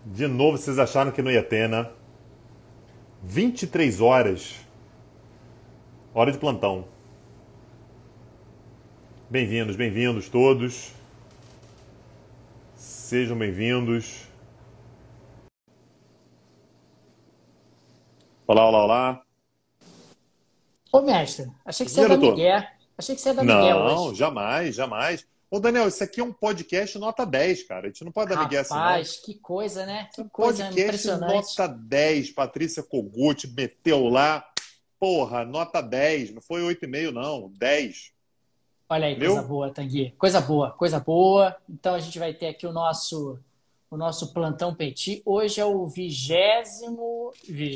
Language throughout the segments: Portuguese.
De novo, vocês acharam que não ia ter, né? 23 horas, hora de plantão. Bem-vindos, bem-vindos todos. Sejam bem-vindos. Olá, olá, olá. Ô, mestre, achei que E você ia aí, dar doutor? migué. Achei que você ia dar migué Não, hoje. jamais, jamais. Ô, Daniel, isso aqui é um podcast nota 10, cara. A gente não pode dar migué assim, não. Rapaz, que coisa, né? É Que um coisa podcast impressionante. nota 10. Patrícia Kogut meteu lá. Porra, nota 10. Não foi 8,5, não. 10. Olha aí, coisa Entendeu? boa, Tanguy. Coisa boa, coisa boa. Então a gente vai ter aqui o nosso plantão Petit. Hoje é o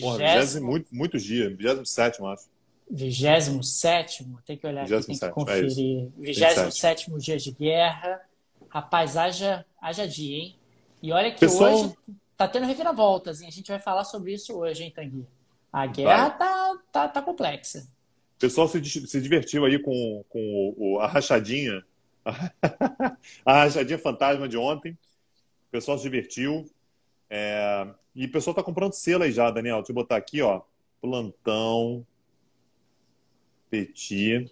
Porra, 20, muitos dias. 27, acho. 27º. Tem que olhar aqui, tem que 27, é isso. conferir. Vigésimo 27. sétimo dia de guerra. Rapaz, haja dia, hein? E olha que hoje Pessoal, tá tendo reviravoltas, hein? A gente vai falar sobre isso hoje, hein, Tanguy? A guerra vai. tá complexa. O pessoal se divertiu aí com a rachadinha. A rachadinha fantasma de ontem. O pessoal se divertiu. E o pessoal tá comprando selo aí já, Daniel. Deixa eu botar aqui, ó. Plantão Petit,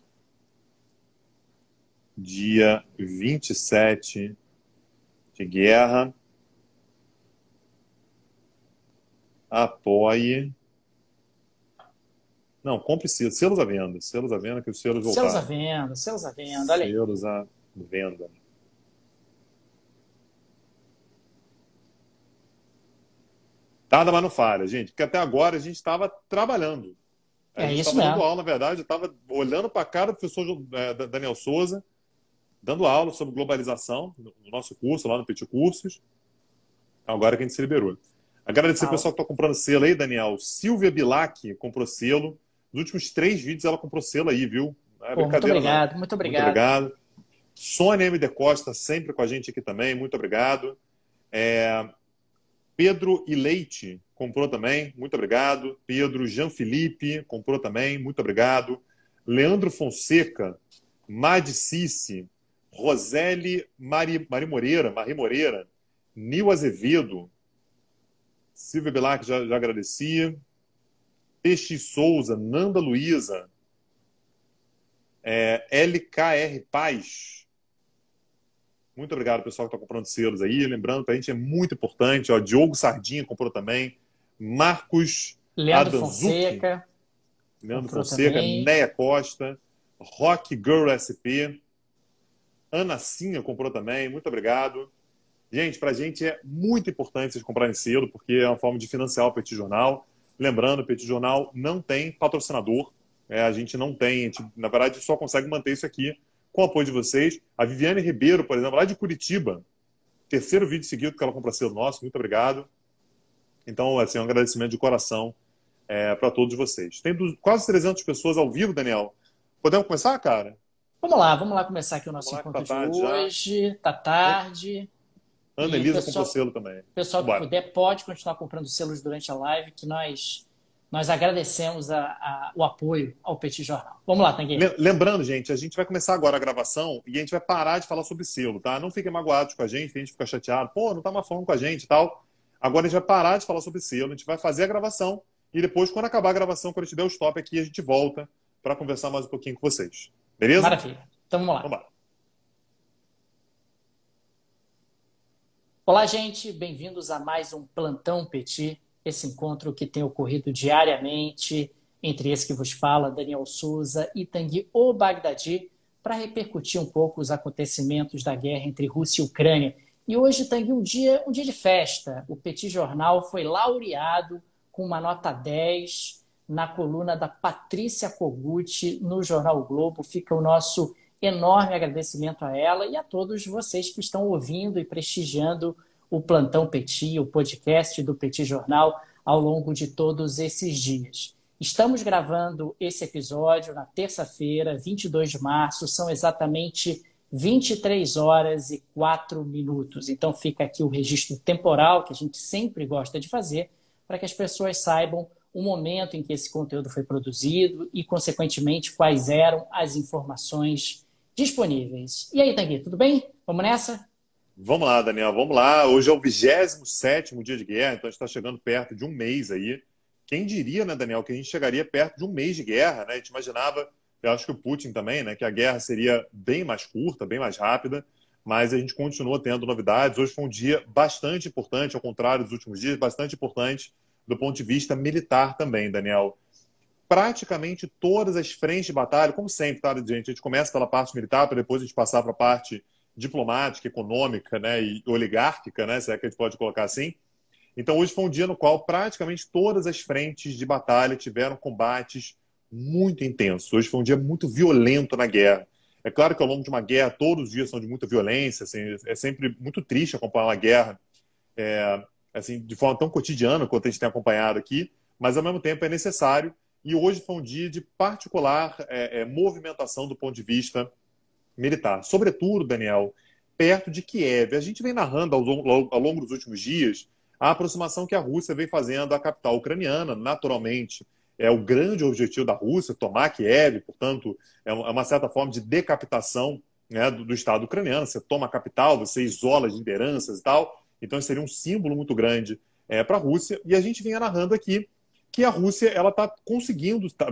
dia 27 de guerra. Apoie. Não, compre selos. Selos à venda. Selos à venda, que os selos Seus à voltaram. venda, seus à venda. Olha aí. Selos à venda. Nada mais não falha, gente, porque até agora a gente estava trabalhando. A É gente isso estava dando mesmo. aula, na verdade, eu estava olhando para a cara do professor Daniel Souza, dando aula sobre globalização no nosso curso, lá no Petit Cursos. Agora que a gente se liberou. Agradecer o Fala. pessoal que está comprando selo aí, Daniel. Silvia Bilac comprou selo. Nos últimos 3 vídeos ela comprou selo aí, viu? Não é Pô, muito brincadeira, não. obrigado, muito Muito obrigado. obrigado. Sônia M. Costa, sempre com a gente aqui também. Muito obrigado. Pedro e Leite comprou também, muito obrigado. Pedro Jean Felipe comprou também, muito obrigado. Leandro Fonseca, Madi Cici, Roseli Marie Moreira, Nil Azevedo, Silvia Bilac, já agradeci. Peixe Souza, Nanda Luiza, LKR Paz. Muito obrigado, pessoal que está comprando selos aí. Lembrando, para a gente é muito importante. Ó, Diogo Sardinha comprou também. Marcos Leandro Adanzuki, Fonseca Leandro comprou Fonseca, também. Neia Costa, Rock Girl SP, Ana Cinha comprou também. Muito obrigado. Gente, para a gente é muito importante vocês comprarem selo, porque é uma forma de financiar o Petit Jornal. Lembrando, o Petit Jornal não tem patrocinador. A gente não tem, na verdade, só consegue manter isso aqui com o apoio de vocês. A Viviane Ribeiro, por exemplo, lá de Curitiba, terceiro vídeo seguido que ela compra selo nosso, muito obrigado. Então, assim, um agradecimento de coração para todos vocês. Tem quase 300 pessoas ao vivo, Daniel. Podemos começar, cara? Vamos lá começar aqui o Vamos nosso lá que tá encontro de tarde já. hoje. Tá tarde. Ana E Elisa comprou selo também. pessoal que Vambora. puder pode continuar comprando selos durante a live, que nós agradecemos o apoio ao Petit Jornal. Vamos lá, Tanguy. Lembrando, gente, a gente vai começar agora a gravação e a gente vai parar de falar sobre selo, tá? Não fiquem magoados com a gente fica chateado. Pô, não tá mais falando com a gente e tal. Agora a gente vai parar de falar sobre selo, a gente vai fazer a gravação e depois, quando acabar a gravação, quando a gente der o stop aqui, a gente volta para conversar mais um pouquinho com vocês. Beleza? Maravilha. Então vamos lá. Vamos lá. Olá, gente. Bem-vindos a mais um Plantão Petit, esse encontro que tem ocorrido diariamente entre esse que vos fala, Daniel Souza e Tanguy O Bagdadi, para repercutir um pouco os acontecimentos da guerra entre Rússia e Ucrânia. E hoje, Tanguy, um dia de festa. O Petit Jornal foi laureado com uma nota 10 na coluna da Patrícia Kogut no Jornal o Globo. Fica o nosso enorme agradecimento a ela e a todos vocês que estão ouvindo e prestigiando o Plantão Petit, o podcast do Petit Jornal, ao longo de todos esses dias. Estamos gravando esse episódio na terça-feira, 22 de março, são exatamente 23 horas e 4 minutos. Então fica aqui o registro temporal, que a gente sempre gosta de fazer, para que as pessoas saibam o momento em que esse conteúdo foi produzido e, consequentemente, quais eram as informações disponíveis. E aí, Tanguy, tudo bem? Vamos nessa? Vamos lá, Daniel, vamos lá. Hoje é o 27º dia de guerra, então a gente está chegando perto de um mês aí. Quem diria, né, Daniel, que a gente chegaria perto de um mês de guerra, né? A gente imaginava, eu acho que o Putin também, né, que a guerra seria bem mais curta, bem mais rápida, mas a gente continua tendo novidades. Hoje foi um dia bastante importante, ao contrário dos últimos dias, bastante importante do ponto de vista militar também, Daniel. Praticamente todas as frentes de batalha, como sempre, tá, gente? A gente começa pela parte militar, para depois a gente passar para a parte diplomática, econômica, né, e oligárquica, né, se é que a gente pode colocar assim. Então, hoje foi um dia no qual praticamente todas as frentes de batalha tiveram combates muito intensos. Hoje foi um dia muito violento na guerra. É claro que ao longo de uma guerra, todos os dias são de muita violência, assim, é sempre muito triste acompanhar uma guerra assim, de forma tão cotidiana quanto a gente tem acompanhado aqui, mas ao mesmo tempo é necessário. E hoje foi um dia de particular movimentação do ponto de vista militar. Sobretudo, Daniel, perto de Kiev. A gente vem narrando ao longo dos últimos dias a aproximação que a Rússia vem fazendo à capital ucraniana. Naturalmente, é o grande objetivo da Rússia, tomar Kiev, portanto, é uma certa forma de decapitação, né, do Estado ucraniano. Você toma a capital, você isola as lideranças e tal. Então, isso seria um símbolo muito grande para a Rússia. E a gente vinha narrando aqui que a Rússia ela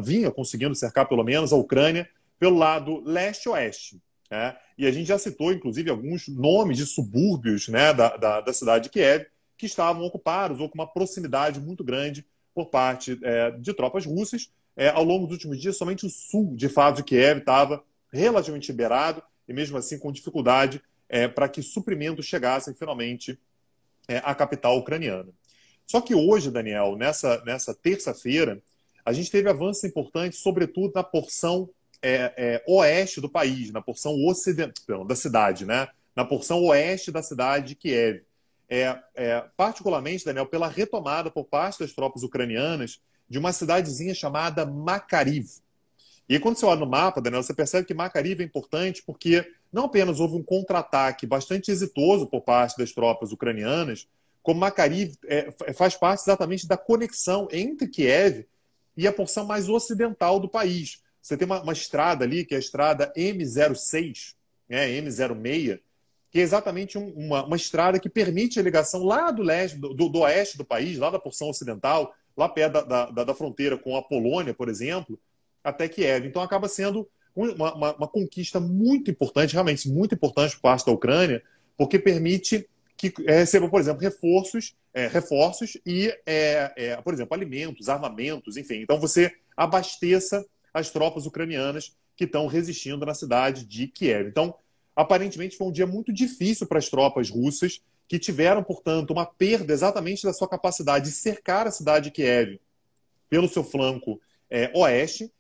vinha conseguindo cercar pelo menos a Ucrânia pelo lado leste-oeste. Né? E a gente já citou, inclusive, alguns nomes de subúrbios, né, da cidade de Kiev que estavam ocupados ou com uma proximidade muito grande por parte de tropas russas. Ao longo dos últimos dias, somente o sul, de fato, de Kiev estava relativamente liberado e, mesmo assim, com dificuldade para que suprimentos chegassem finalmente à capital ucraniana. Só que hoje, Daniel, nessa terça-feira, a gente teve avanços importantes, sobretudo na porção oeste do país, na porção ocidental da cidade, né? Na porção oeste da cidade de Kiev. Particularmente, Daniel, pela retomada por parte das tropas ucranianas de uma cidadezinha chamada Makariv. E quando você olha no mapa, Daniel, você percebe que Makariv é importante porque não apenas houve um contra-ataque bastante exitoso por parte das tropas ucranianas, como Makariv faz parte exatamente da conexão entre Kiev e a porção mais ocidental do país. Você tem uma estrada ali, que é a estrada M06, M06, que é exatamente uma estrada que permite a ligação lá do leste, do oeste do país, lá da porção ocidental, lá perto da fronteira com a Polônia, por exemplo, até Kiev. Então acaba sendo uma conquista muito importante, realmente muito importante por parte da Ucrânia, porque permite que receba, por exemplo, reforços e, por exemplo, alimentos, armamentos, enfim. Então você abasteça as tropas ucranianas que estão resistindo na cidade de Kiev. Então, aparentemente foi um dia muito difícil para as tropas russas, que tiveram, portanto, uma perda exatamente da sua capacidade de cercar a cidade de Kiev pelo seu flanco oeste.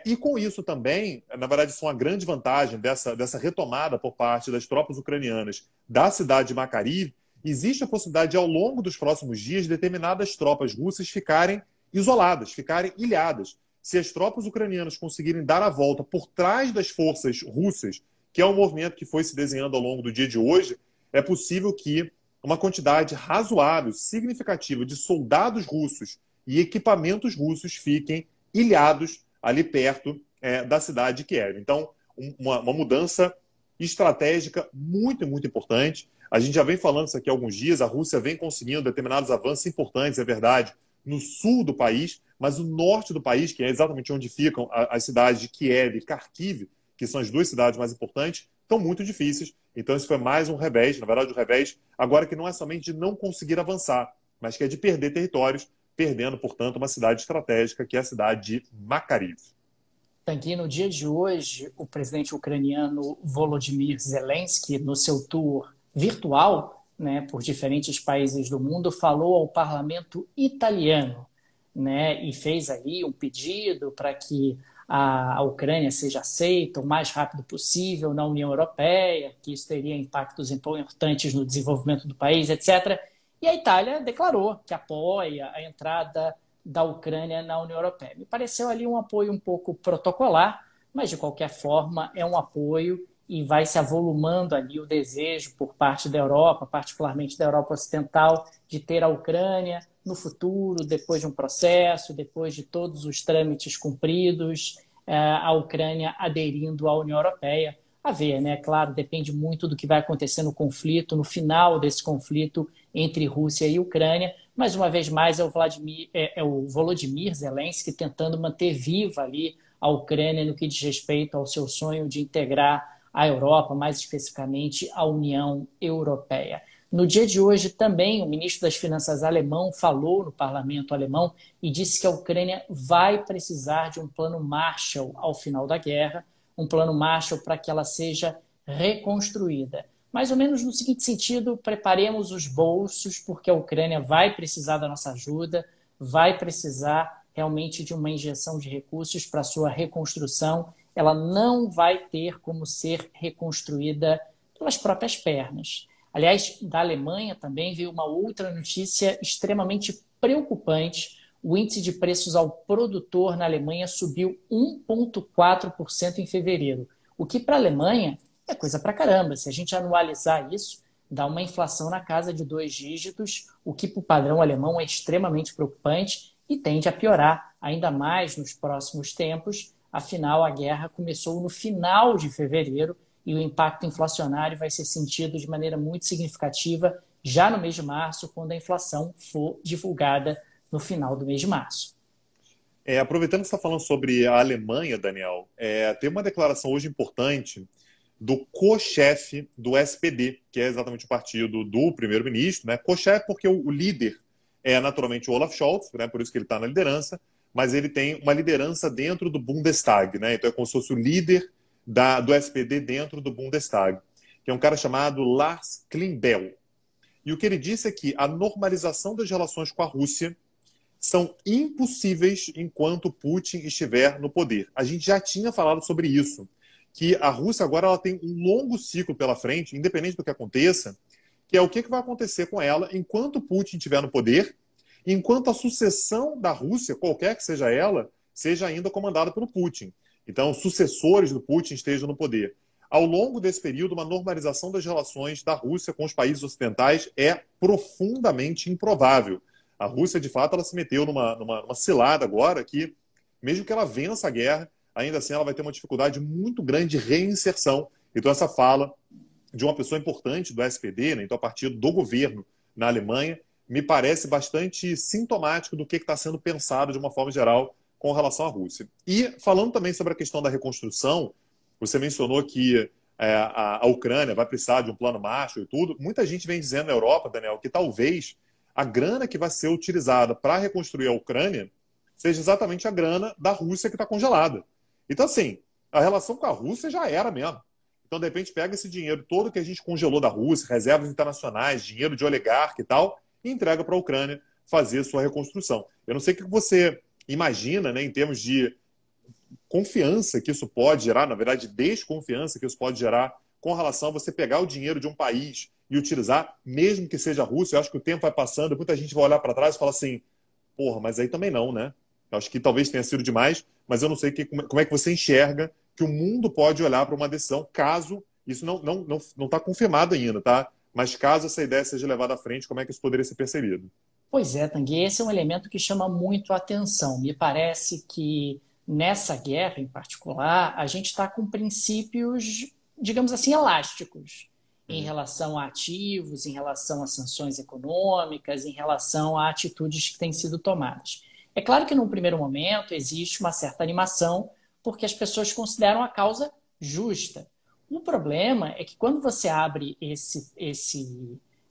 E com isso também, na verdade, isso é uma grande vantagem dessa retomada por parte das tropas ucranianas da cidade de Makariv. Existe a possibilidade de, ao longo dos próximos dias, determinadas tropas russas ficarem isoladas, ficarem ilhadas. Se as tropas ucranianas conseguirem dar a volta por trás das forças russas, que é um movimento que foi se desenhando ao longo do dia de hoje, é possível que uma quantidade razoável, significativa de soldados russos e equipamentos russos fiquem ilhados ali perto da cidade de Kiev. Então, uma mudança estratégica muito, muito importante. A gente já vem falando isso aqui há alguns dias, a Rússia vem conseguindo determinados avanços importantes, é verdade, no sul do país, mas o norte do país, que é exatamente onde ficam as cidades de Kiev e Kharkiv, que são as duas cidades mais importantes, estão muito difíceis. Então, isso foi mais um revés, na verdade, um revés agora que não é somente de não conseguir avançar, mas que é de perder territórios, perdendo, portanto, uma cidade estratégica, que é a cidade de Makariv. Tanguy, no dia de hoje, o presidente ucraniano Volodymyr Zelensky, no seu tour virtual, né, por diferentes países do mundo, falou ao parlamento italiano, né, e fez aí um pedido para que a Ucrânia seja aceita o mais rápido possível na União Europeia, que isso teria impactos importantes no desenvolvimento do país, etc. E a Itália declarou que apoia a entrada da Ucrânia na União Europeia. Me pareceu ali um apoio um pouco protocolar, mas de qualquer forma é um apoio e vai se avolumando ali o desejo por parte da Europa, particularmente da Europa Ocidental, de ter a Ucrânia no futuro, depois de um processo, depois de todos os trâmites cumpridos, a Ucrânia aderindo à União Europeia. A ver, né? Claro, depende muito do que vai acontecer no conflito, no final desse conflito entre Rússia e Ucrânia. Mais uma vez mais, é o Volodymyr Zelensky tentando manter viva ali a Ucrânia no que diz respeito ao seu sonho de integrar a Europa, mais especificamente a União Europeia. No dia de hoje também, o ministro das Finanças alemão falou no parlamento alemão e disse que a Ucrânia vai precisar de um plano Marshall ao final da guerra, um plano Marshall para que ela seja reconstruída. Mais ou menos no seguinte sentido, preparemos os bolsos, porque a Ucrânia vai precisar da nossa ajuda, vai precisar realmente de uma injeção de recursos para a sua reconstrução. Ela não vai ter como ser reconstruída pelas próprias pernas. Aliás, da Alemanha também veio uma outra notícia extremamente preocupante. O índice de preços ao produtor na Alemanha subiu 1,4% em fevereiro, o que para a Alemanha é coisa pra caramba. Se a gente anualizar isso, dá uma inflação na casa de 2 dígitos, o que para o padrão alemão é extremamente preocupante e tende a piorar ainda mais nos próximos tempos. Afinal, a guerra começou no final de fevereiro e o impacto inflacionário vai ser sentido de maneira muito significativa já no mês de março, quando a inflação for divulgada no final do mês de março. Aproveitando que você está falando sobre a Alemanha, Daniel, tem uma declaração hoje importante do co-chefe do SPD, que é exatamente o partido do primeiro-ministro, né? Co-chefe porque o líder é naturalmente o Olaf Scholz, né? Por isso que ele está na liderança, mas ele tem uma liderança dentro do Bundestag, né? Então é como se fosse o líder do SPD dentro do Bundestag, que é um cara chamado Lars Klingbeil. E o que ele disse é que a normalização das relações com a Rússia são impossíveis enquanto Putin estiver no poder. A gente já tinha falado sobre isso, que a Rússia agora ela tem um longo ciclo pela frente, independente do que aconteça, que é o que vai acontecer com ela enquanto Putin estiver no poder, enquanto a sucessão da Rússia, qualquer que seja ela, seja ainda comandada pelo Putin. Então, sucessores do Putin estejam no poder. Ao longo desse período, uma normalização das relações da Rússia com os países ocidentais é profundamente improvável. A Rússia, de fato, ela se meteu numa cilada agora que, mesmo que ela vença a guerra, ainda assim ela vai ter uma dificuldade muito grande de reinserção. Então, essa fala de uma pessoa importante do SPD, né, então, a partido do governo na Alemanha, me parece bastante sintomático do que está sendo pensado de uma forma geral com relação à Rússia. E falando também sobre a questão da reconstrução, você mencionou que a Ucrânia vai precisar de um plano Marshall e tudo. Muita gente vem dizendo na Europa, Daniel, que talvez a grana que vai ser utilizada para reconstruir a Ucrânia seja exatamente a grana da Rússia que está congelada. Então, assim, a relação com a Rússia já era mesmo. Então, de repente, pega esse dinheiro todo que a gente congelou da Rússia, reservas internacionais, dinheiro de oligarca e tal, e entrega para a Ucrânia fazer sua reconstrução. Eu não sei o que você imagina, né, em termos de confiança que isso pode gerar, na verdade, desconfiança que isso pode gerar com relação a você pegar o dinheiro de um país e utilizar, mesmo que seja a Rússia. Eu acho que o tempo vai passando, muita gente vai olhar para trás e falar assim, porra, mas aí também não, né? Eu acho que talvez tenha sido demais, mas eu não sei como é que você enxerga que o mundo pode olhar para uma decisão, caso isso não está confirmado ainda, tá? Mas caso essa ideia seja levada à frente, como é que isso poderia ser percebido? Pois é, Tanguy, esse é um elemento que chama muito a atenção. Me parece que nessa guerra em particular, a gente está com princípios, digamos assim, elásticos em relação a ativos, em relação a sanções econômicas, em relação a atitudes que têm sido tomadas. É claro que num primeiro momento existe uma certa animação, porque as pessoas consideram a causa justa. O problema é que quando você abre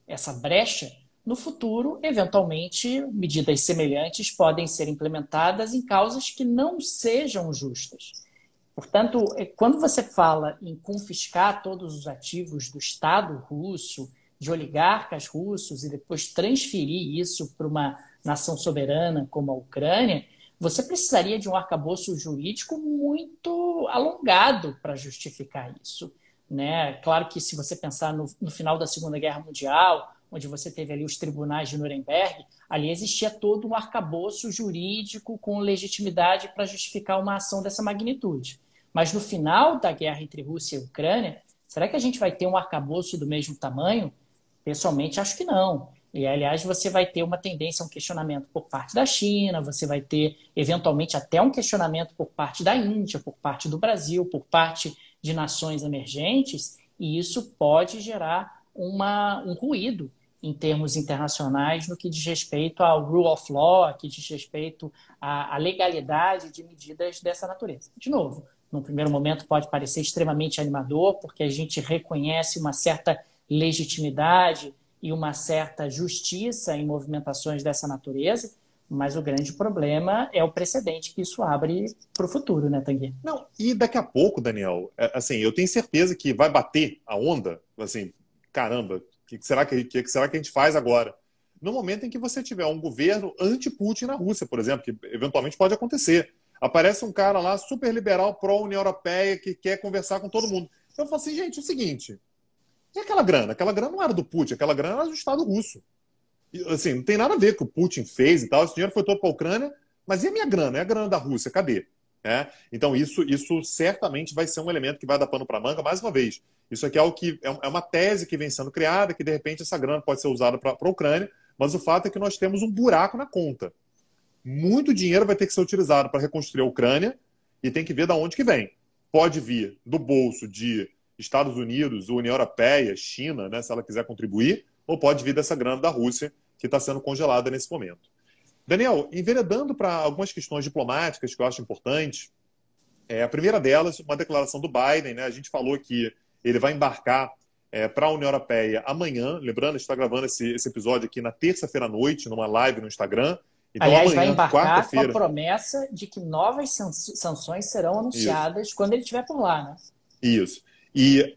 essa brecha, no futuro, eventualmente, medidas semelhantes podem ser implementadas em causas que não sejam justas. Portanto, quando você fala em confiscar todos os ativos do Estado russo, de oligarcas russos, e depois transferir isso para uma nação soberana como a Ucrânia, você precisaria de um arcabouço jurídico muito alongado para justificar isso, né? Claro que se você pensar no final da Segunda Guerra Mundial, onde você teve ali os tribunais de Nuremberg, ali existia todo um arcabouço jurídico com legitimidade para justificar uma ação dessa magnitude. Mas no final da guerra entre Rússia e Ucrânia, será que a gente vai ter um arcabouço do mesmo tamanho? Pessoalmente, acho que não. E, aliás, você vai ter uma tendência a um questionamento por parte da China, você vai ter, eventualmente, até um questionamento por parte da Índia, por parte do Brasil, por parte de nações emergentes, e isso pode gerar um ruído em termos internacionais no que diz respeito ao rule of law, que diz respeito à legalidade de medidas dessa natureza. De novo, num primeiro momento pode parecer extremamente animador, porque a gente reconhece uma certa legitimidade e uma certa justiça em movimentações dessa natureza, mas o grande problema é o precedente que isso abre para o futuro, né, Tanguy? Não, e daqui a pouco, Daniel, assim, eu tenho certeza que vai bater a onda, assim, caramba, que será que a gente faz agora? No momento em que você tiver um governo anti-Putin na Rússia, por exemplo, que eventualmente pode acontecer. Aparece um cara lá, super liberal, pró-União Europeia, que quer conversar com todo mundo. Então eu falo assim, gente, é o seguinte, e aquela grana? Aquela grana não era do Putin, aquela grana era do Estado russo. E, assim, não tem nada a ver com o que o Putin fez e tal, esse dinheiro foi todo para a Ucrânia, mas e a minha grana? É a grana da Rússia, cadê? Então isso certamente vai ser um elemento que vai dar pano para manga, mais uma vez. Isso aqui é o que é uma tese que vem sendo criada, que de repente essa grana pode ser usada para a Ucrânia, mas o fato é que nós temos um buraco na conta. Muito dinheiro vai ter que ser utilizado para reconstruir a Ucrânia e tem que ver de onde que vem. Pode vir do bolso de Estados Unidos, União Europeia, China, né, se ela quiser contribuir, ou pode vir dessa grana da Rússia, que está sendo congelada nesse momento. Daniel, enveredando para algumas questões diplomáticas que eu acho importantes, a primeira delas, uma declaração do Biden, né? A gente falou que ele vai embarcar para a União Europeia amanhã, lembrando, a gente está gravando esse episódio aqui na terça-feira à noite, numa live no Instagram. Então, aliás, amanhã, vai embarcar com a quarta-feira. promessa de que novas sanções serão anunciadas Isso. quando ele estiver por lá, né? Isso. E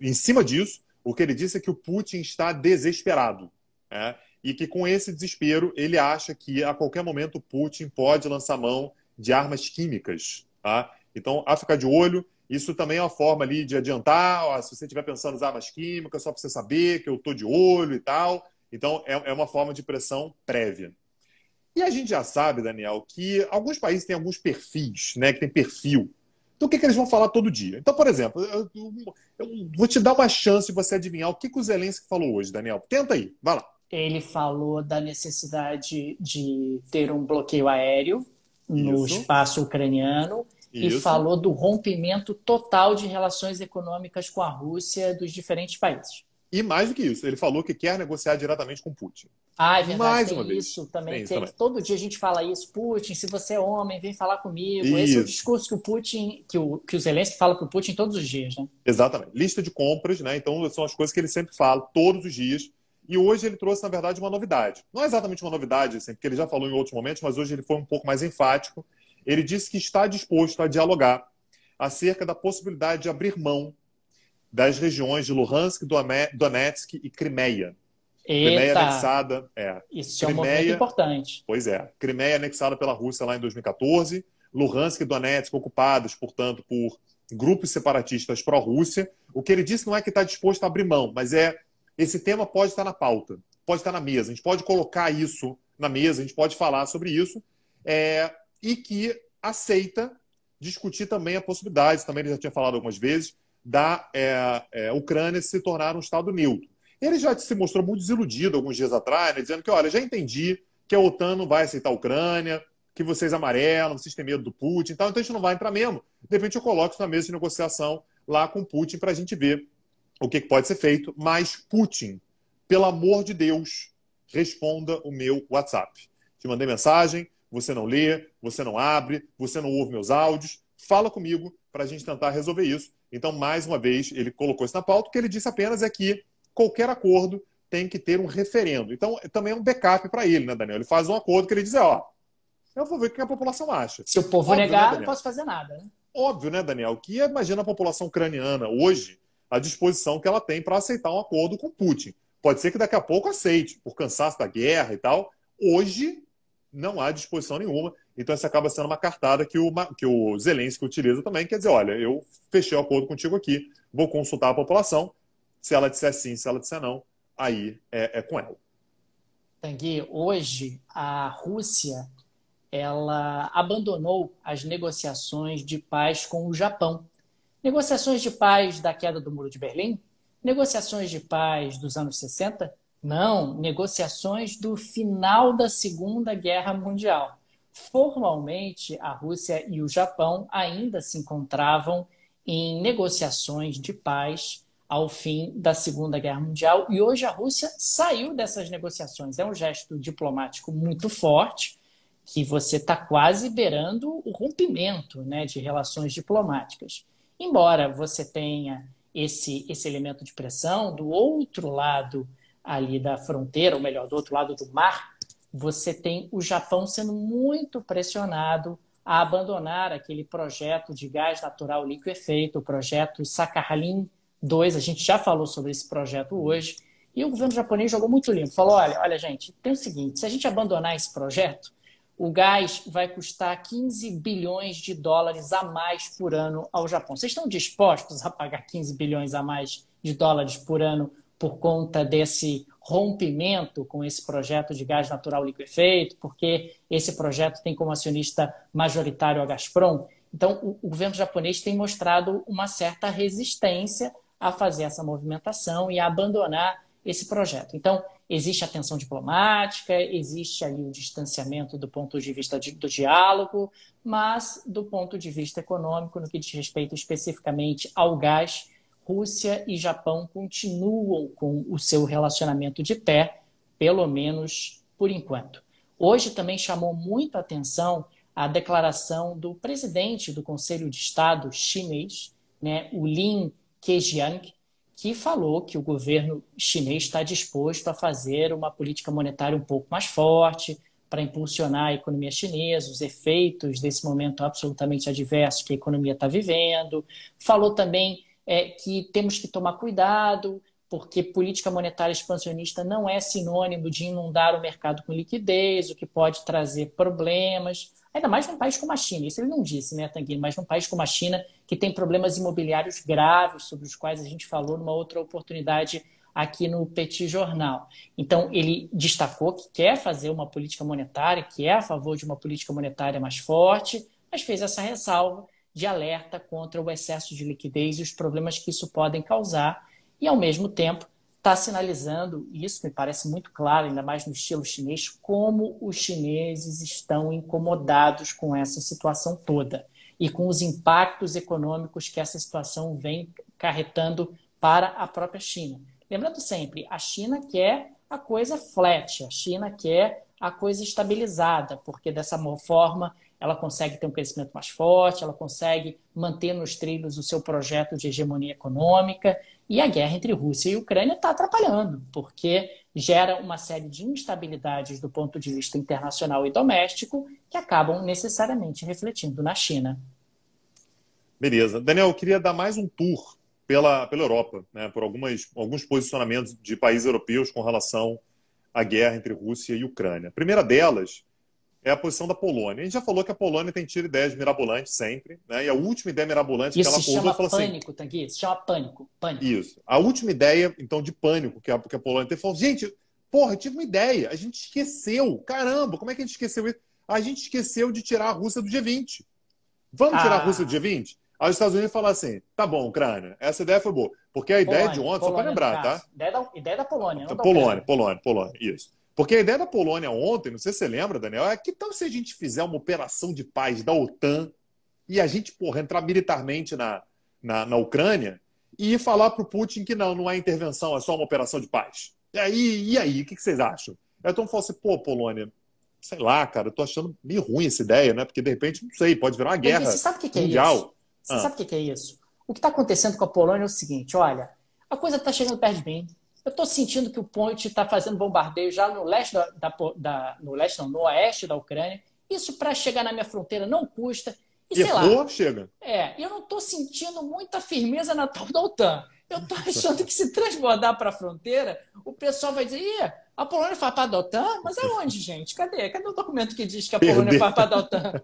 em cima disso, o que ele disse é que o Putin está desesperado. E que com esse desespero, ele acha que a qualquer momento o Putin pode lançar mão de armas químicas. Tá? Então, a ficar de olho. Isso também é uma forma ali de adiantar. Ó, se você estiver pensando em usar armas químicas, só para você saber que eu estou de olho e tal. Então, é uma forma de pressão prévia. E a gente já sabe, Daniel, que alguns países têm alguns perfis, né, que tem perfil. Então, o que eles vão falar todo dia? Então, por exemplo, eu vou te dar uma chance de você adivinhar o que o Zelensky falou hoje, Daniel. Tenta aí, vai lá. Ele falou da necessidade de ter um bloqueio aéreo no Isso, espaço ucraniano e isso. falou do rompimento total de relações econômicas com a Rússia dos diferentes países. E mais do que isso, ele falou que quer negociar diretamente com Putin. Ah, é verdade, Mais tem uma vez. isso também. Tem isso também. Todo dia a gente fala isso. Putin, se você é homem, vem falar comigo. Esse é o Isso. discurso que o Putin, que o Zelensky fala para o Putin todos os dias, né? Exatamente. Lista de compras, né? Então, são as coisas que ele sempre fala, todos os dias. E hoje ele trouxe, na verdade, uma novidade. Não é exatamente uma novidade, assim, porque ele já falou em outros momentos, mas hoje ele foi um pouco mais enfático. Ele disse que está disposto a dialogar acerca da possibilidade de abrir mão das regiões de Luhansk, Donetsk e Crimeia. Crimeia Eita, anexada. isso é um movimento importante. Pois é. Crimeia anexada pela Rússia lá em 2014. Luhansk e Donetsk ocupadas, portanto, por grupos separatistas pró-Rússia. O que ele disse não é que está disposto a abrir mão, mas esse tema pode estar na pauta, pode estar na mesa. A gente pode colocar isso na mesa, a gente pode falar sobre isso. E que aceita discutir também a possibilidade, também ele já tinha falado algumas vezes, da Ucrânia se tornar um Estado neutro. Ele já se mostrou muito desiludido alguns dias atrás, né, dizendo que, olha, já entendi que a OTAN não vai aceitar a Ucrânia, que vocês amarelam, vocês têm medo do Putin, então a gente não vai entrar mesmo. De repente eu coloco isso na mesa de negociação lá com o Putin para a gente ver o que pode ser feito. Mas, Putin, pelo amor de Deus, responda o meu WhatsApp. Te mandei mensagem, você não lê, você não abre, você não ouve meus áudios. Fala comigo para a gente tentar resolver isso. Então, mais uma vez, ele colocou isso na pauta. O que ele disse apenas é que qualquer acordo tem que ter um referendo. Então, também é um backup para ele, né, Daniel? Ele faz um acordo que ele diz, ó, eu vou ver o que a população acha. Se o povo Óbvio, negar, né, não posso fazer nada, né? Óbvio, né, Daniel? Que imagina a população ucraniana hoje, a disposição que ela tem para aceitar um acordo com Putin. Pode ser que daqui a pouco aceite, por cansaço da guerra e tal. Hoje, não há disposição nenhuma. Então, essa acaba sendo uma cartada que o Zelensky utiliza também. Quer dizer, olha, eu fechei o acordo contigo aqui, vou consultar a população. Se ela disser sim, se ela disser não, aí é com ela. Tanguy, hoje a Rússia ela abandonou as negociações de paz com o Japão. Negociações de paz da queda do Muro de Berlim? Negociações de paz dos anos 60? Não, negociações do final da Segunda Guerra Mundial. Formalmente, a Rússia e o Japão ainda se encontravam em negociações de paz ao fim da Segunda Guerra Mundial. E hoje a Rússia saiu dessas negociações. É um gesto diplomático muito forte, que você está quase beirando o rompimento, né, de relações diplomáticas. Embora você tenha esse elemento de pressão, do outro lado ali da fronteira, ou melhor, do outro lado do mar, você tem o Japão sendo muito pressionado a abandonar aquele projeto de gás natural liquefeito, o projeto Sakhalin-2. A gente já falou sobre esse projeto hoje, e o governo japonês jogou muito limpo. Falou, olha, gente, tem o seguinte, se a gente abandonar esse projeto, o gás vai custar 15 bilhões de dólares a mais por ano ao Japão. Vocês estão dispostos a pagar 15 bilhões a mais de dólares por ano por conta desse rompimento com esse projeto de gás natural liquefeito? Porque esse projeto tem como acionista majoritário a Gazprom. Então, o governo japonês tem mostrado uma certa resistência a fazer essa movimentação e a abandonar esse projeto. Então, existe a tensão diplomática, existe ali o distanciamento do ponto de vista do diálogo, mas do ponto de vista econômico, no que diz respeito especificamente ao gás, Rússia e Japão continuam com o seu relacionamento de pé, pelo menos por enquanto. Hoje também chamou muito a atenção a declaração do presidente do Conselho de Estado chinês, né, o Lin Keqiang, que falou que o governo chinês está disposto a fazer uma política monetária um pouco mais forte para impulsionar a economia chinesa, os efeitos desse momento absolutamente adverso que a economia está vivendo. Falou também que temos que tomar cuidado, porque política monetária expansionista não é sinônimo de inundar o mercado com liquidez, o que pode trazer problemas, ainda mais num país como a China. Isso ele não disse, né, Tanguy? Mas num país como a China, que tem problemas imobiliários graves, sobre os quais a gente falou numa outra oportunidade aqui no Petit Jornal. Então, ele destacou que quer fazer uma política monetária, que é a favor de uma política monetária mais forte, mas fez essa ressalva de alerta contra o excesso de liquidez e os problemas que isso podem causar, e, ao mesmo tempo, está sinalizando, e isso me parece muito claro, ainda mais no estilo chinês, como os chineses estão incomodados com essa situação toda e com os impactos econômicos que essa situação vem carretando para a própria China. Lembrando sempre, a China quer a coisa flat, a China quer a coisa estabilizada, porque dessa forma ela consegue ter um crescimento mais forte, ela consegue manter nos trilhos o seu projeto de hegemonia econômica, e a guerra entre Rússia e Ucrânia está atrapalhando, porque gera uma série de instabilidades do ponto de vista internacional e doméstico que acabam necessariamente refletindo na China. Beleza. Daniel, eu queria dar mais um tour pela Europa, né, por alguns posicionamentos de países europeus com relação à guerra entre Rússia e Ucrânia. A primeira delas é a posição da Polônia. A gente já falou que a Polônia tem tido ideias mirabolantes sempre, né? E a última ideia mirabolante que ela pousou falou pânico, assim... Tanguy, se chama pânico. Isso. A última ideia, então, de pânico que a Polônia teve, falou, gente, porra, eu tive uma ideia, a gente esqueceu. Caramba, como é que a gente esqueceu isso? A gente esqueceu de tirar a Rússia do G20. Vamos tirar a Rússia do G20? Aí os Estados Unidos falaram assim, tá bom, Ucrânia, essa ideia foi boa. Porque a ideia de ontem, só para lembrar, tá? Ideia da Polônia, não da Polônia, isso. Porque a ideia da Polônia ontem, não sei se você lembra, Daniel, é que tal se a gente fizer uma operação de paz da OTAN e a gente, porra, entrar militarmente na Ucrânia e falar pro Putin que não é intervenção, é só uma operação de paz. E aí, o que vocês acham? Então falou assim, pô, Polônia, sei lá, cara, eu tô achando meio ruim essa ideia, né? Porque de repente, não sei, pode virar uma guerra você sabe o que mundial. É isso? Você sabe o que é isso? O que está acontecendo com a Polônia é o seguinte, olha, a coisa está chegando perto de mim. Eu estou sentindo que o Ponte está fazendo bombardeio já no leste no oeste da Ucrânia. Isso para chegar na minha fronteira não custa. E sei lá. Chega. Eu não estou sentindo muita firmeza na tal da OTAN. Eu estou achando que se transbordar para a fronteira, o pessoal vai dizer, a Polônia faz parte da OTAN? Mas aonde, gente? Cadê? Cadê o documento que diz que a Polônia faz parte da OTAN?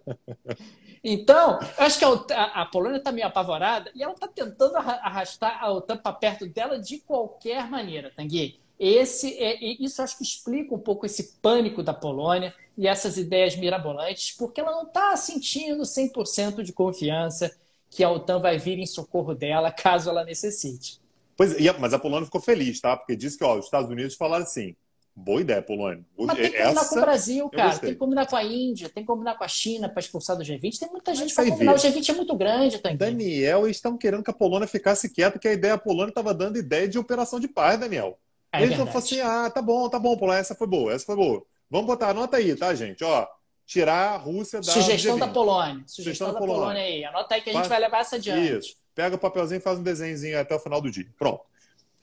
Então, eu acho que a Polônia está meio apavorada e ela está tentando arrastar a OTAN para perto dela de qualquer maneira, Tanguy. Isso acho que explica um pouco esse pânico da Polônia e essas ideias mirabolantes, porque ela não está sentindo 100% de confiança que a OTAN vai vir em socorro dela caso ela necessite. Mas a Polônia ficou feliz, tá? Porque disse que os Estados Unidos falaram assim, Boa ideia, Polônia. Mas tem que combinar com o Brasil, eu cara. Tem gostei. que combinar com a Índia, tem que combinar com a China para expulsar do G20. Tem muita gente Mas para aí combinar. O vê. G20 é muito grande, Tanguy. Daniel, eles estão querendo que a Polônia ficasse quieta, que a ideia da Polônia estava dando ideia de operação de paz, Daniel. É Eles vão falar assim: verdade. ah, tá bom, Polônia, essa foi boa, essa foi boa. Vamos botar, anota aí, tá, gente? Ó, tirar a Rússia do Sugestão da G20. Polônia. Sugestão Sugestão da da Polônia. Polônia aí. Anota aí que a gente Faz- vai levar essa Isso. adiante. Pega o papelzinho e faz um desenhozinho até o final do dia. Pronto.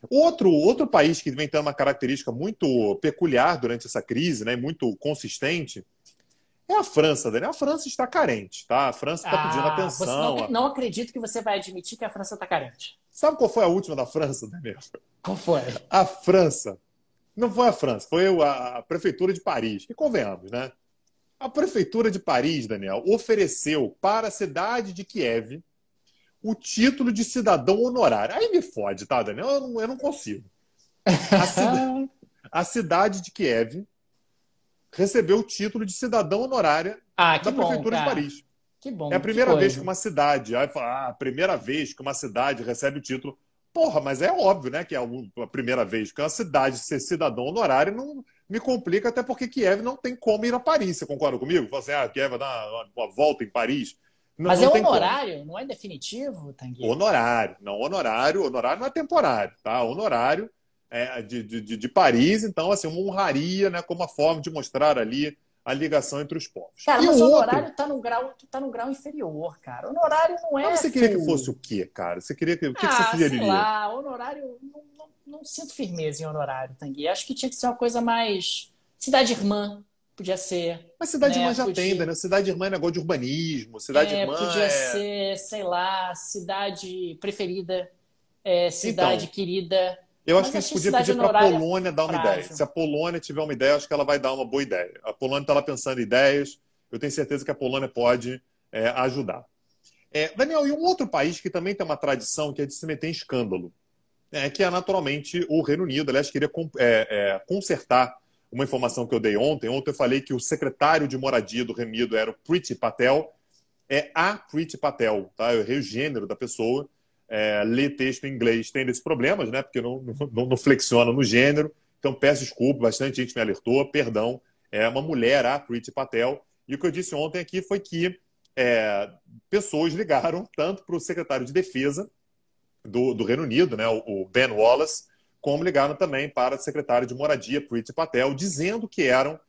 Outro país que vem tendo uma característica muito peculiar durante essa crise, né, muito consistente, é a França, Daniel. A França está carente, tá? A França está pedindo Ah, você atenção. não acredito que você vai admitir que a França está carente. Sabe qual foi a última da França, Daniel? Qual foi? A França. Não foi a França, foi a Prefeitura de Paris. E convenhamos, né? A Prefeitura de Paris, Daniel, ofereceu para a cidade de Kiev o título de cidadão honorário. Aí me fode, tá, Daniel? Eu não consigo. A, cida- a cidade de Kiev recebeu o título de cidadão honorária Ah, que da bom, Prefeitura de cara. Paris. Que É a bom, que primeira vez que coisa. uma cidade, aí fala, a primeira vez que uma cidade recebe o título. Porra, mas é óbvio, né, que é a primeira vez que uma cidade ser cidadão honorário não me complica, até porque Kiev não tem como ir a Paris. Você concorda comigo? Fala assim, Kiev vai dar uma volta em Paris. Não, Mas é não tem como. honorário, não é definitivo, Tanguy? Honorário, não honorário, honorário não é temporário, tá? Honorário de Paris, então, assim, uma honraria, né, como uma forma de mostrar ali a ligação entre os povos. Cara, E o mas o outro. honorário tá no grau inferior, cara. Honorário não Mas é você queria que fosse full. o quê, cara? Você queria que, o que você Ah, sei sugeriria? lá, honorário, não sinto firmeza em honorário, Tanguy. Acho que tinha que ser uma coisa mais. Cidade irmã, podia ser, Mas Cidade né? Irmã já tem, né? Cidade Irmã é negócio de urbanismo, Cidade Irmã Podia é. ser, sei lá, cidade preferida, cidade Então, querida. eu acho Mas que a gente achei podia cidade pedir para a honorária Polônia dar uma ideia. frágil. Se a Polônia tiver uma ideia, acho que ela vai dar uma boa ideia. A Polônia está lá pensando em ideias, eu tenho certeza que a Polônia pode ajudar. Daniel, e um outro país que também tem uma tradição que é de se meter em escândalo, que é naturalmente o Reino Unido. Aliás, queria consertar uma informação que eu dei ontem. Ontem eu falei que o secretário de moradia do Reino Unido era o Priti Patel. É a Priti Patel, tá? Eu errei o gênero da pessoa. Ler texto em inglês tem desses problemas, né? Porque não flexiona no gênero. Então peço desculpa, bastante gente me alertou, perdão. É uma mulher, a Priti Patel. E o que eu disse ontem aqui foi que pessoas ligaram tanto para o secretário de Defesa do Reino Unido, né, o Ben Wallace, como ligaram também para o secretário de Moradia, Priti Patel, dizendo que eram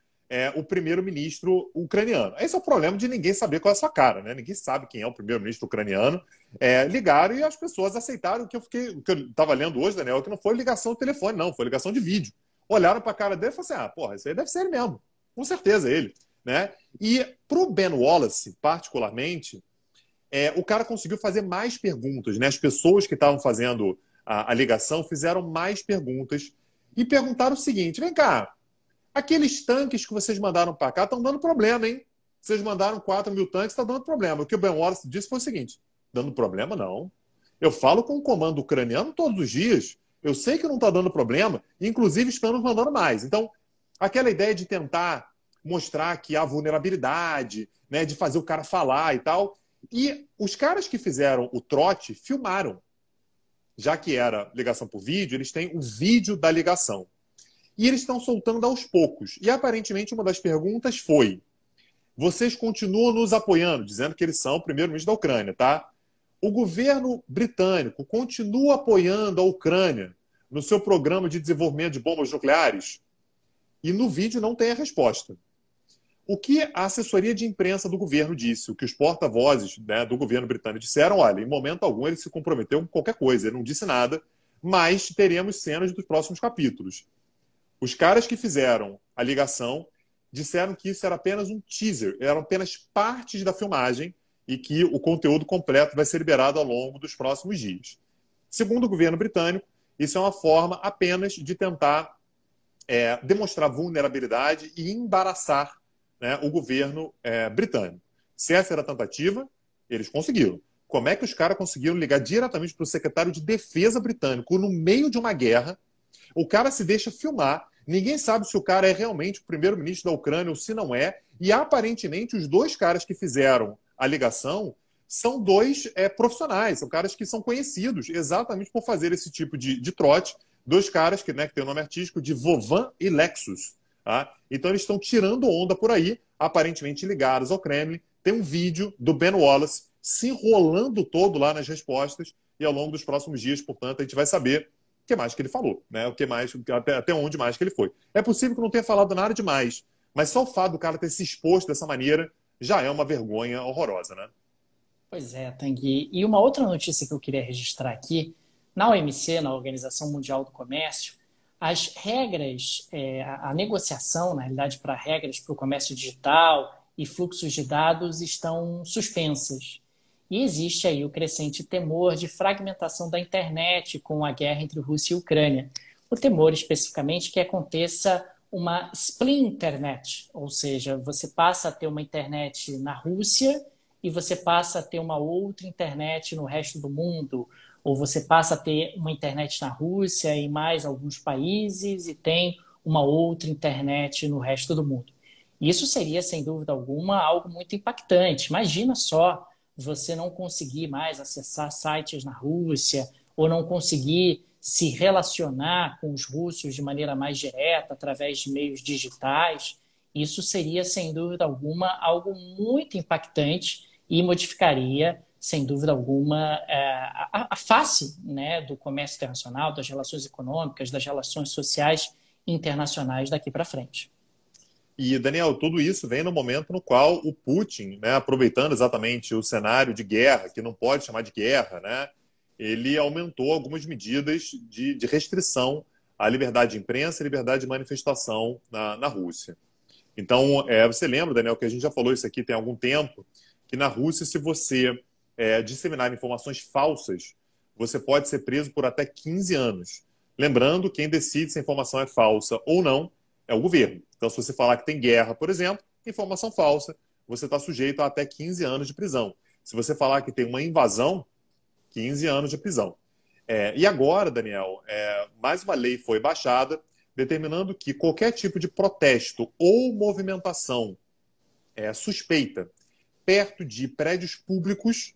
o primeiro-ministro ucraniano. Esse é o problema de ninguém saber qual é a sua cara, né? Ninguém sabe quem é o primeiro-ministro ucraniano. Ligaram e as pessoas aceitaram o que eu estava lendo hoje, Daniel, que não foi ligação de telefone, não, foi ligação de vídeo. Olharam para a cara dele e falaram assim, porra, isso aí deve ser ele mesmo. Com certeza, ele. Né? E para o Ben Wallace, particularmente, o cara conseguiu fazer mais perguntas, né? As pessoas que estavam fazendo a ligação fizeram mais perguntas e perguntaram o seguinte: vem cá, aqueles tanques que vocês mandaram para cá estão dando problema, hein? Vocês mandaram 4 mil tanques, está dando problema. O que o Ben Wallace disse foi o seguinte: dando problema, não. Eu falo com o comando ucraniano todos os dias. Eu sei que não está dando problema, inclusive estamos mandando mais. Então, aquela ideia de tentar mostrar que há vulnerabilidade, né, de fazer o cara falar e tal. E os caras que fizeram o trote filmaram. Já que era ligação por vídeo, eles têm o vídeo da ligação. E eles estão soltando aos poucos. E aparentemente uma das perguntas foi: vocês continuam nos apoiando, dizendo que eles são o primeiro-ministro da Ucrânia, tá? O governo britânico continua apoiando a Ucrânia no seu programa de desenvolvimento de bombas nucleares? E no vídeo não tem a resposta. O que a assessoria de imprensa do governo disse, o que os porta-vozes, né, do governo britânico disseram, olha, em momento algum ele se comprometeu com qualquer coisa, ele não disse nada, mas teremos cenas dos próximos capítulos. Os caras que fizeram a ligação disseram que isso era apenas um teaser, eram apenas partes da filmagem e que o conteúdo completo vai ser liberado ao longo dos próximos dias. Segundo o governo britânico, isso é uma forma apenas de tentar demonstrar vulnerabilidade e embaraçar, né, o governo britânico. Se essa era a tentativa, eles conseguiram. Como é que os caras conseguiram ligar diretamente para o secretário de Defesa britânico no meio de uma guerra? O cara se deixa filmar, ninguém sabe se o cara é realmente o primeiro-ministro da Ucrânia ou se não é, e aparentemente os dois caras que fizeram a ligação são dois profissionais, são caras que são conhecidos exatamente por fazer esse tipo de trote dois caras que, né, que tem o nome artístico de Vovan e Lexus. Tá? Então eles estão tirando onda por aí, aparentemente ligados ao Kremlin. Tem um vídeo do Ben Wallace se enrolando todo lá nas respostas e ao longo dos próximos dias, portanto, a gente vai saber o que mais que ele falou, né? O que mais, até onde mais que ele foi. É possível que não tenha falado nada demais, mas só o fato do cara ter se exposto dessa maneira já é uma vergonha horrorosa, né? Pois é, Tanguy. E uma outra notícia que eu queria registrar aqui, na OMC, na Organização Mundial do Comércio, as regras, a negociação, na realidade, para regras para o comércio digital e fluxos de dados estão suspensas. E existe aí o crescente temor de fragmentação da internet com a guerra entre Rússia e Ucrânia. O temor, especificamente, que aconteça uma split internet, ou seja, você passa a ter uma internet na Rússia e você passa a ter uma outra internet no resto do mundo, ou você passa a ter uma internet na Rússia e mais alguns países e tem uma outra internet no resto do mundo. Isso seria, sem dúvida alguma, algo muito impactante. Imagina só você não conseguir mais acessar sites na Rússia ou não conseguir se relacionar com os russos de maneira mais direta através de meios digitais. Isso seria, sem dúvida alguma, algo muito impactante e modificaria, sem dúvida alguma, a face, né, do comércio internacional, das relações econômicas, das relações sociais internacionais daqui para frente. E, Daniel, tudo isso vem no momento no qual o Putin, né, aproveitando exatamente o cenário de guerra, que não pode chamar de guerra, né, ele aumentou algumas medidas de restrição à liberdade de imprensa e liberdade de manifestação na Rússia. Então, você lembra, Daniel, que a gente já falou isso aqui tem algum tempo, que na Rússia, se você disseminar informações falsas, você pode ser preso por até 15 anos. Lembrando, quem decide se a informação é falsa ou não é o governo. Então, se você falar que tem guerra, por exemplo, informação falsa, você está sujeito a até 15 anos de prisão. Se você falar que tem uma invasão, 15 anos de prisão. E agora, Daniel, mais uma lei foi baixada, determinando que qualquer tipo de protesto ou movimentação suspeita perto de prédios públicos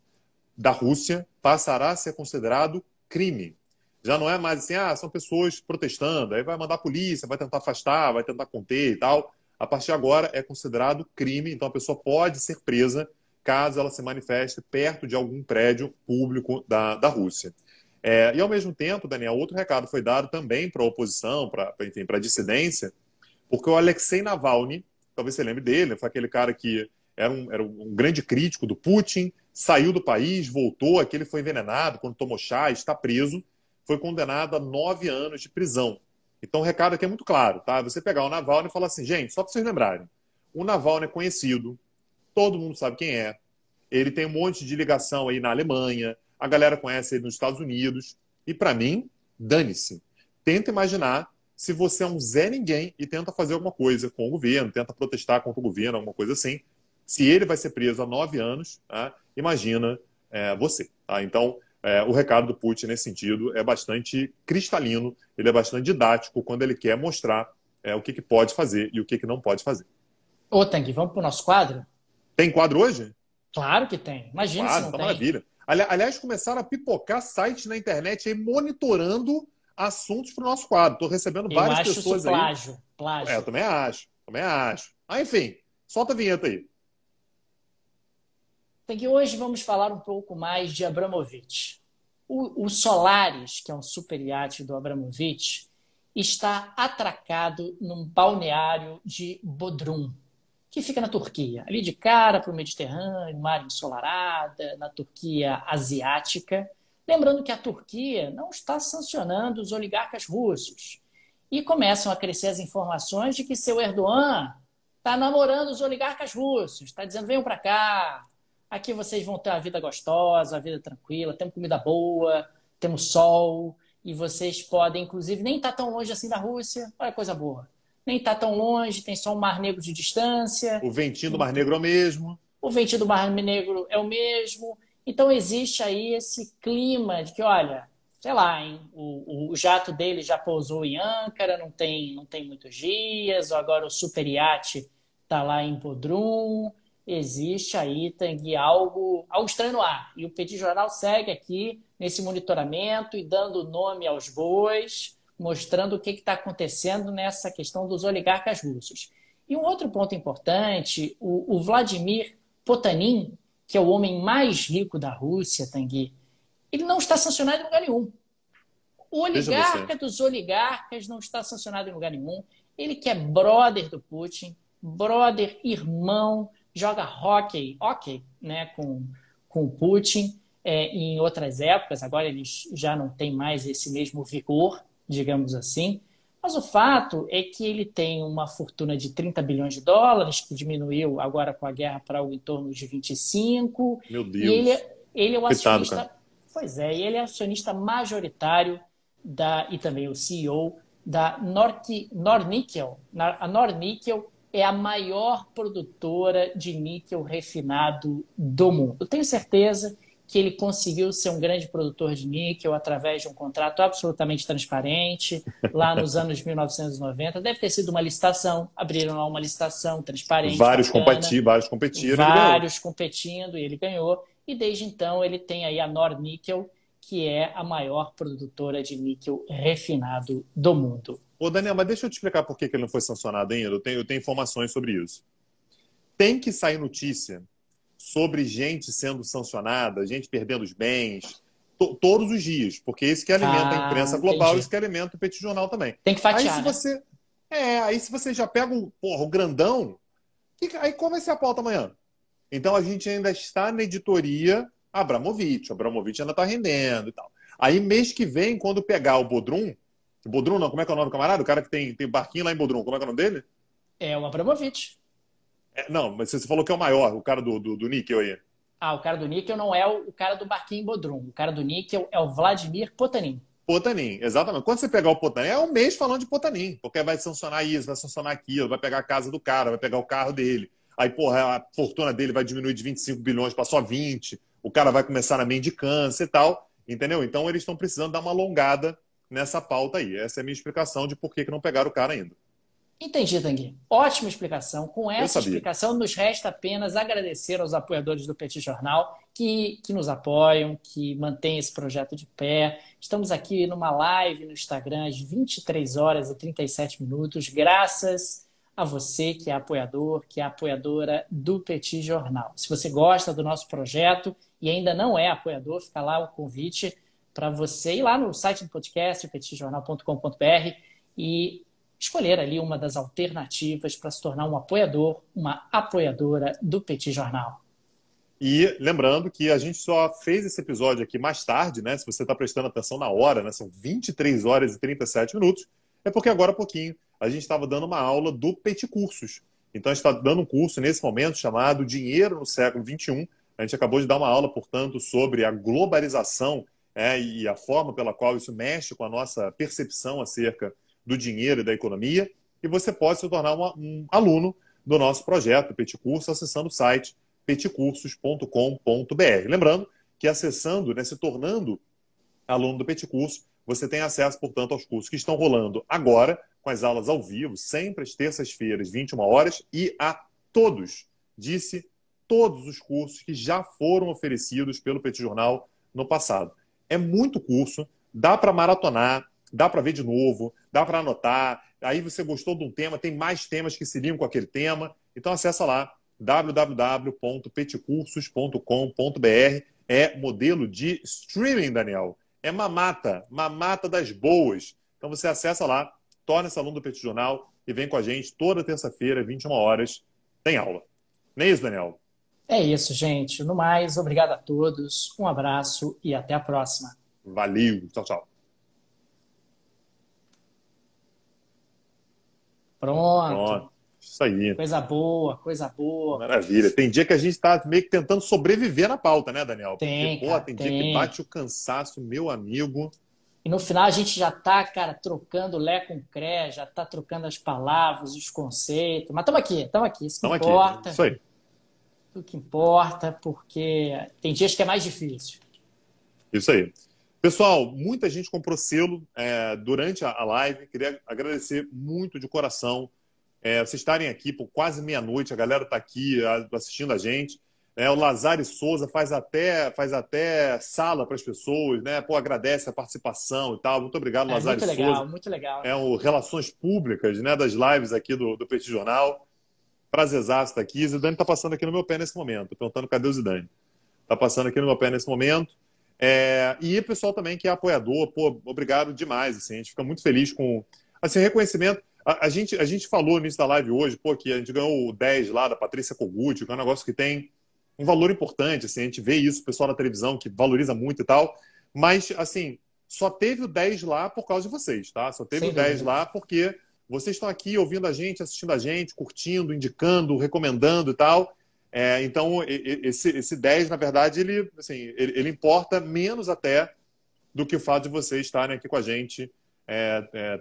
da Rússia passará a ser considerado crime. Já não é mais assim, são pessoas protestando, aí vai mandar a polícia, vai tentar afastar, vai tentar conter e tal. A partir de agora é considerado crime, então a pessoa pode ser presa caso ela se manifeste perto de algum prédio público da Rússia. E ao mesmo tempo, Daniel, outro recado foi dado também para a oposição, para a dissidência, porque o Alexei Navalny, talvez você lembre dele, foi aquele cara que era um grande crítico do Putin, saiu do país, voltou, aquele foi envenenado quando tomou chá, está preso, foi condenado a 9 anos de prisão. Então o recado aqui é muito claro, tá? Você pegar o Navalny e falar assim, gente, só para vocês lembrarem, o Navalny é conhecido, todo mundo sabe quem é, ele tem um monte de ligação aí na Alemanha, a galera conhece ele nos Estados Unidos, e para mim, dane-se. Tenta imaginar se você é um Zé Ninguém e tenta fazer alguma coisa com o governo, tenta protestar contra o governo, alguma coisa assim, se ele vai ser preso a 9 anos, tá? Imagina você. Tá? Então, o recado do Putin nesse sentido é bastante cristalino, ele é bastante didático quando ele quer mostrar o que pode fazer e o que não pode fazer. Ô, Tanguy, vamos para o nosso quadro? Tem quadro hoje? Claro que tem. Imagina se não Tá tem. Maravilha. Aliás, começaram a pipocar sites na internet aí monitorando assuntos para o nosso quadro. Estou recebendo várias pessoas aí. Eu acho isso plágio. Eu também acho. Enfim, solta a vinheta aí. Tanguy, hoje vamos falar um pouco mais de Abramovich. O Solaris, que é um super iate do Abramovich, está atracado num balneário de Bodrum, que fica na Turquia, ali de cara para o Mediterrâneo, mar ensolarada, na Turquia asiática. Lembrando que a Turquia não está sancionando os oligarcas russos. E começam a crescer as informações de que seu Erdogan está namorando os oligarcas russos, está dizendo, venham para cá, aqui vocês vão ter a vida gostosa, a vida tranquila, temos comida boa, temos sol, e vocês podem, inclusive, nem estar tão longe assim da Rússia, olha coisa boa. Nem está tão longe, tem só um Mar Negro de distância. O ventinho do Mar Negro é o mesmo. O ventinho do Mar Negro é o mesmo. Então existe aí esse clima de que, olha, sei lá, hein, o jato dele já pousou em Ankara, não tem muitos dias, ou agora o super iate está lá em Bodrum. Existe aí, Tanguy, algo estranho no ar. E o Petit Jornal segue aqui nesse monitoramento e dando nome aos bois, mostrando o que está acontecendo nessa questão dos oligarcas russos. E um outro ponto importante, o Vladimir Potanin, que é o homem mais rico da Rússia, Tanguy, ele não está sancionado em lugar nenhum. O oligarca dos oligarcas não está sancionado em lugar nenhum. Ele que é brother do Putin, brother, irmão, joga hockey, né, com o Putin em outras épocas. Agora eles já não têm mais esse mesmo vigor, digamos assim. Mas o fato é que ele tem uma fortuna de 30 bilhões de dólares, que diminuiu agora com a guerra para algo em torno de 25. Meu Deus. E ele é o acionista. Coitado, cara. Pois é, e ele é acionista majoritário e também o CEO da Nornickel. A Nornickel é a maior produtora de níquel refinado do mundo. Eu tenho certeza que ele conseguiu ser um grande produtor de níquel através de um contrato absolutamente transparente, lá nos anos 1990. Deve ter sido uma licitação, abriram lá uma licitação transparente. Vários bacana, competiram. Vários competindo e ele ganhou. E desde então ele tem aí a Nornickel, que é a maior produtora de níquel refinado do mundo. Ô, Daniel, mas deixa eu te explicar por que ele não foi sancionado ainda. Eu tenho informações sobre isso. Tem que sair notícia sobre gente sendo sancionada, gente perdendo os bens, todos os dias, porque esse que alimenta a imprensa global, entendi. esse que alimenta o Petit Jornal também. Tem que fatiar, aí se você já pega o grandão, aí qual vai ser a pauta amanhã? Então a gente ainda está na editoria Abramovich ainda está rendendo e tal. Aí mês que vem, quando pegar o Bodrum não, como é que é o nome do camarada? O cara que tem barquinho lá em Bodrum, como é que é o nome dele? É o Abramovich. Não, mas você falou que é o maior, o cara do níquel aí. O cara do níquel não é o cara do barquinho em Bodrum. O cara do níquel é o Vladimir Potanin. Potanin, exatamente. Quando você pegar o Potanin, é um mês falando de Potanin, porque vai sancionar isso, vai sancionar aquilo, vai pegar a casa do cara, vai pegar o carro dele. Aí, porra, a fortuna dele vai diminuir de 25 bilhões para só 20. O cara vai começar na mendicância e tal, entendeu? Então eles estão precisando dar uma alongada nessa pauta aí. Essa é a minha explicação de por que não pegaram o cara ainda. Entendi, Tanguy. Ótima explicação. Com essa explicação, nos resta apenas agradecer aos apoiadores do Petit Jornal que nos apoiam, que mantêm esse projeto de pé. Estamos aqui numa live no Instagram às 23 horas e 37 minutos, graças a você que é apoiador, que é apoiadora do Petit Jornal. Se você gosta do nosso projeto e ainda não é apoiador, fica lá o convite para você ir lá no site do podcast, petitjornal.com.br, e escolher ali uma das alternativas para se tornar um apoiador, uma apoiadora do Petit Jornal. E lembrando que a gente só fez esse episódio aqui mais tarde, né? Se você está prestando atenção na hora, né? São 23 horas e 37 minutos, é porque agora há pouquinho a gente estava dando uma aula do Petit Cursos. Então a gente está dando um curso nesse momento chamado Dinheiro no Século XXI. A gente acabou de dar uma aula, portanto, sobre a globalização e a forma pela qual isso mexe com a nossa percepção acerca do dinheiro e da economia. E você pode se tornar um aluno do nosso projeto Petit Curso acessando o site petitcursos.com.br. Lembrando que acessando, se tornando aluno do Petit Curso, você tem acesso, portanto, aos cursos que estão rolando agora, com as aulas ao vivo, sempre às terças-feiras, 21 horas, e a todos os cursos que já foram oferecidos pelo Petit Jornal no passado. É muito curso, dá para maratonar, dá para ver de novo, dá para anotar. Aí você gostou de um tema, tem mais temas que se ligam com aquele tema. Então acessa lá, www.petitcursos.com.br. É modelo de streaming, Daniel. É mamata das boas. Então você acessa lá, torna-se aluno do Petit Jornal e vem com a gente toda terça-feira, 21 horas, tem aula. Não é isso, Daniel? É isso, gente. No mais, obrigado a todos, um abraço e até a próxima. Valeu, tchau, tchau. Pronto. Isso aí. Coisa boa, coisa boa. Maravilha. Tem dia que a gente está meio que tentando sobreviver na pauta, né, Daniel? Tem, porque, cara, tem dia que bate o cansaço, meu amigo. E no final a gente já tá, cara, trocando Lé com Cré, já tá trocando as palavras, os conceitos. Mas estamos aqui, isso que importa. Isso aí. O que importa, porque tem dias que é mais difícil. Isso aí. Pessoal, muita gente comprou selo durante a live. Queria agradecer muito de coração vocês estarem aqui por quase meia-noite. A galera está aqui assistindo a gente. O Lazare Souza faz até sala para as pessoas, né? Pô, agradece a participação e tal. Muito obrigado, É Lazare muito Souza. legal, muito legal. Relações públicas, né, das lives aqui do Petit Jornal. Prazerzaço estar aqui. Zidane está passando aqui no meu pé nesse momento. Tô perguntando cadê o Zidane. Está passando aqui no meu pé nesse momento. E o pessoal também que é apoiador, pô, obrigado demais. Assim, a gente fica muito feliz com assim, reconhecimento. A gente falou no início da live hoje, pô, que a gente ganhou o 10 lá da Patrícia Kogut, que é um negócio que tem um valor importante. Assim, a gente vê isso, o pessoal na televisão que valoriza muito e tal. Mas, assim, só teve o 10 lá por causa de vocês, tá? Só teve Sem o 10 dúvida. lá porque vocês estão aqui ouvindo a gente, assistindo a gente, curtindo, indicando, recomendando e tal. Então, esse 10, na verdade, ele importa menos até do que o fato de vocês estarem aqui com a gente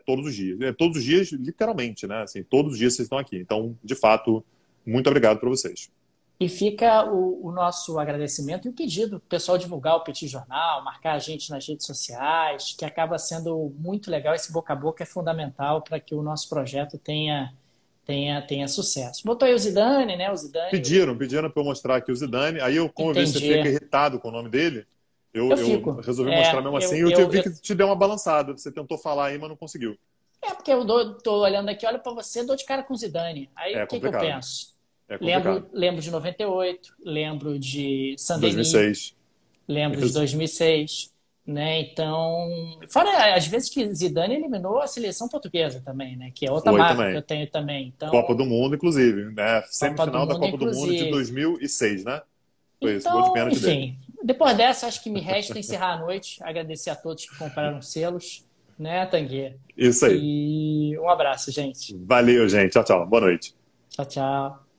todos os dias. Todos os dias, literalmente, né? Assim, todos os dias vocês estão aqui. Então, de fato, muito obrigado para vocês. E fica o nosso agradecimento e o pedido para o pessoal divulgar o Petit Jornal, marcar a gente nas redes sociais, que acaba sendo muito legal. Esse boca a boca é fundamental para que o nosso projeto tenha sucesso. Botou aí o Zidane, né? O Zidane. Pediram para eu mostrar aqui o Zidane. Aí, como eu vi que você fica irritado com o nome dele, eu fico. resolvi mostrar mesmo assim. Eu vi que te deu uma balançada. Você tentou falar aí, mas não conseguiu. Porque eu tô olhando aqui, olho para você, dou de cara com o Zidane. Aí o que eu penso? Lembro de 98, lembro de Saint-Denis, 2006. Lembro de 2006, né? Então, fora às vezes que Zidane eliminou a seleção portuguesa também, né? Que é outra marca também. que eu tenho também. Então, Copa do Mundo, inclusive, né? Semifinal da Copa do Mundo de 2006, né? Foi esse gol de pênalti dele. Depois dessa, acho que me resta encerrar a noite, agradecer a todos que compraram selos, né, Tanguy? Isso aí. E um abraço, gente. Valeu, gente. Tchau, tchau. Boa noite. Tchau, tchau.